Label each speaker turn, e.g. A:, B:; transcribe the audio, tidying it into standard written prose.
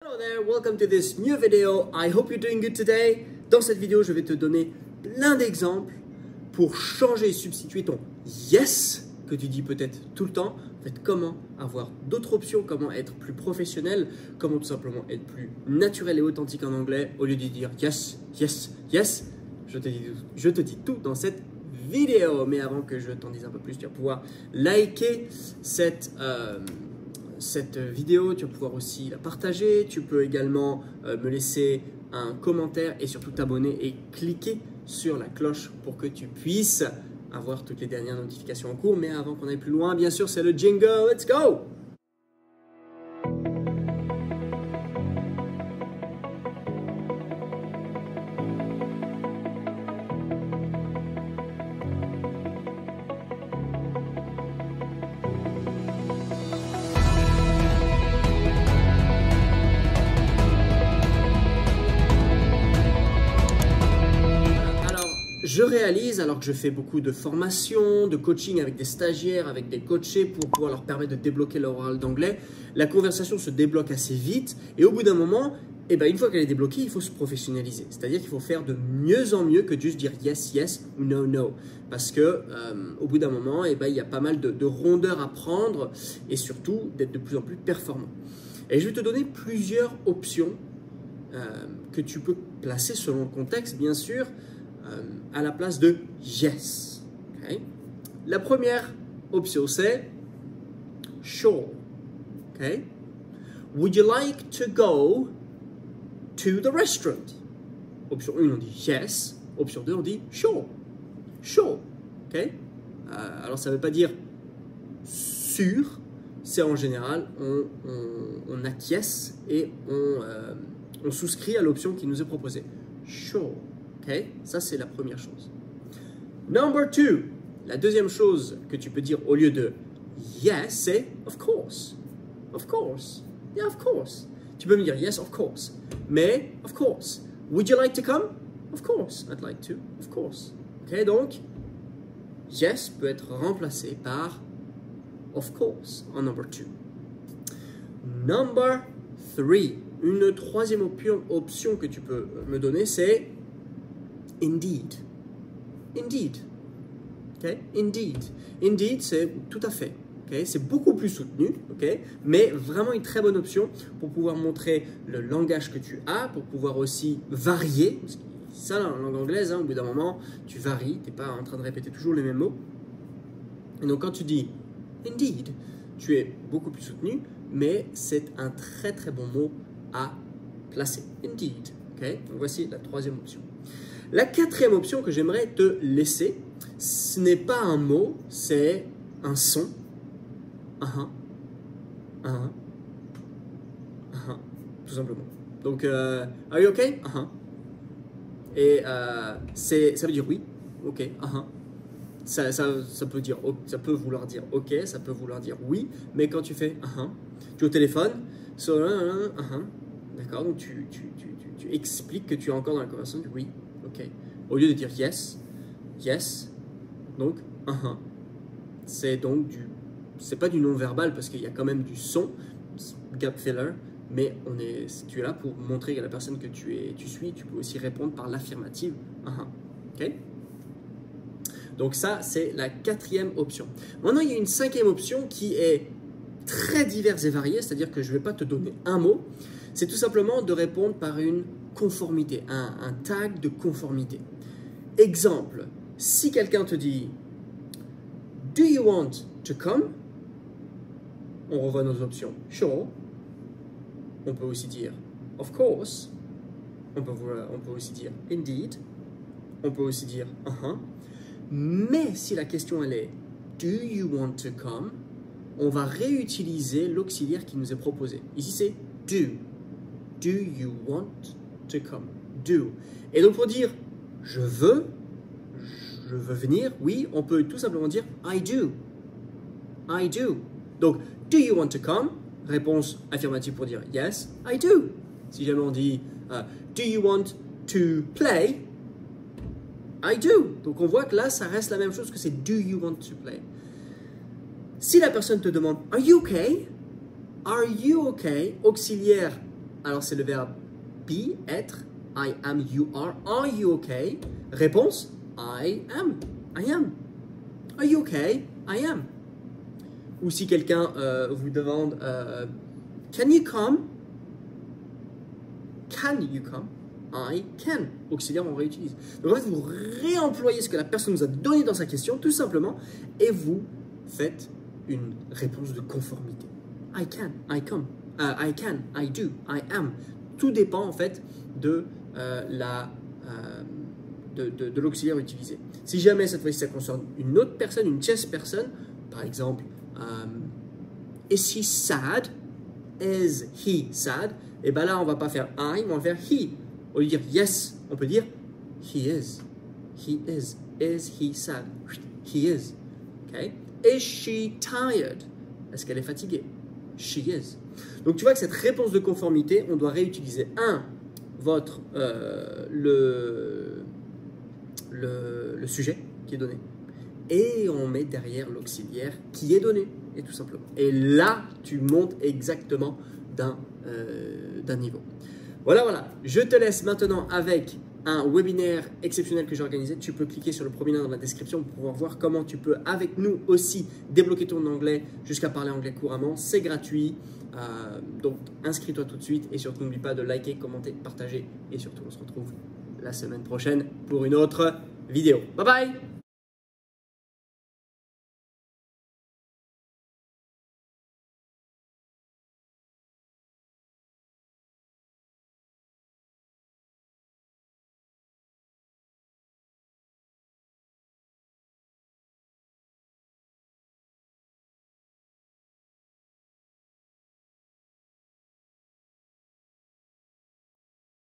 A: Hello there, welcome to this new video. I hope you're doing good today. Dans cette vidéo, je vais te donner plein d'exemples pour changer et substituer ton yes que tu dis peut-être tout le temps. En fait, comment avoir d'autres options, comment être plus professionnel, comment tout simplement être plus naturel et authentique en anglais au lieu de dire yes, yes, yes. Je te dis tout dans cette vidéo. Mais avant que je t'en dise un peu plus, tu vas pouvoir liker cette vidéo, tu vas pouvoir aussi la partager, tu peux également me laisser un commentaire et surtout t'abonner et cliquer sur la cloche pour que tu puisses avoir toutes les dernières notifications en cours. Mais avant qu'on aille plus loin, bien sûr, c'est le jingle, let's go! Je réalise, alors que je fais beaucoup de formations, de coaching avec des stagiaires, avec des coachés pour pouvoir leur permettre de débloquer leur oral d'anglais, la conversation se débloque assez vite et au bout d'un moment, une fois qu'elle est débloquée, il faut se professionnaliser. C'est-à-dire qu'il faut faire de mieux en mieux que de juste dire yes, yes ou no, no. Parce que au bout d'un moment, il y a pas mal de rondeur à prendre et surtout d'être de plus en plus performant. Et je vais te donner plusieurs options que tu peux placer selon le contexte, bien sûr, à la place de yes. Okay? La première option, c'est sure. Okay? Would you like to go to the restaurant? Option 1, on dit yes. Option 2, on dit sure. Sure. Okay? Alors, ça ne veut pas dire sûr. C'est en général, on acquiesce et on souscrit à l'option qui nous est proposée. Sure. Okay? Ça, c'est la première chose. Number 2, la deuxième chose que tu peux dire au lieu de yes, c'est of course. Of course. Yeah, of course. Tu peux me dire yes, of course. Mais, of course. Would you like to come? Of course. I'd like to. Of course. Okay? Donc, yes peut être remplacé par of course en number 2. Number 3, une troisième option que tu peux me donner, c'est indeed. Indeed. Okay? Indeed. Indeed, c'est tout à fait. Okay? C'est beaucoup plus soutenu, okay? Mais vraiment une très bonne option pour pouvoir montrer le langage que tu as, pour pouvoir aussi varier. C'est ça, la langue anglaise, hein, au bout d'un moment, tu varies, tu n'es pas en train de répéter toujours les mêmes mots. Et donc, quand tu dis indeed, tu es beaucoup plus soutenu, mais c'est un très très bon mot à placer. Indeed. Okay? Donc, voici la troisième option. La quatrième option que j'aimerais te laisser, ce n'est pas un mot, c'est un son. Tout simplement. Donc, are you okay? Et ça veut dire oui. Ok. Ça peut vouloir dire ok, ça peut vouloir dire oui, mais quand tu fais tu es au téléphone, d'accord, donc tu expliques que tu es encore dans la conversation du oui. Okay. Au lieu de dire yes, yes, donc c'est donc c'est pas du non-verbal parce qu'il y a quand même du son, gap filler, mais tu es là pour montrer à la personne que tu suis, tu peux aussi répondre par l'affirmative. Ok. Donc ça, c'est la quatrième option. Maintenant, il y a une cinquième option qui est très diverse et variée, c'est-à-dire que je ne vais pas te donner un mot, c'est tout simplement de répondre par une conformité, un tag de conformité. Exemple, si quelqu'un te dit « Do you want to come ?» On revoit nos options. « Sure ». On peut aussi dire « Of course ». On peut aussi dire « Indeed ». On peut aussi dire « Mais si la question elle est « Do you want to come ?» on va réutiliser l'auxiliaire qui nous est proposé. Ici, c'est « Do ». « Do you want to come ?» Do. Et donc, pour dire « je veux venir », oui, on peut tout simplement dire « I do ». I do. Donc, « Do you want to come ?» Réponse affirmative pour dire « Yes, I do ». Si jamais on dit « Do you want to play ?» I do. Donc, on voit que là, ça reste la même chose que c'est « Do you want to play ?» Si la personne te demande « Are you okay ?» Are you okay? Auxiliaire Alors c'est le verbe be, être. I am, you are you okay? Réponse, I am. Are you okay? I am. Ou si quelqu'un vous demande can you come? Can you come? I can. Auxiliaire, on réutilise. Donc en fait, vous réemployez ce que la personne vous a donné dans sa question, tout simplement, et vous faites une réponse de conformité. I can, I come, I can, I do, I am. Tout dépend en fait de l'auxiliaire utilisé. Si jamais cette fois-ci ça concerne une autre personne, une tierce personne, par exemple, is he sad? Is he sad? Et bien là, on ne va pas faire I, mais on va faire he. Au lieu de dire yes, on peut dire he is. He is. Is he sad? He is. Okay? Is she tired? Est-ce qu'elle est fatiguée? She is. Donc tu vois que cette réponse de conformité, on doit réutiliser le sujet qui est donné et on met derrière l'auxiliaire qui est donné, et tout simplement. Et là, tu montes exactement d'un niveau. Voilà. Je te laisse maintenant avec un webinaire exceptionnel que j'ai organisé. Tu peux cliquer sur le premier lien dans la description pour pouvoir voir comment tu peux, avec nous aussi, débloquer ton anglais jusqu'à parler anglais couramment. C'est gratuit. Donc, inscris-toi tout de suite et surtout, n'oublie pas de liker, commenter, partager. Et surtout, on se retrouve la semaine prochaine pour une autre vidéo. Bye bye!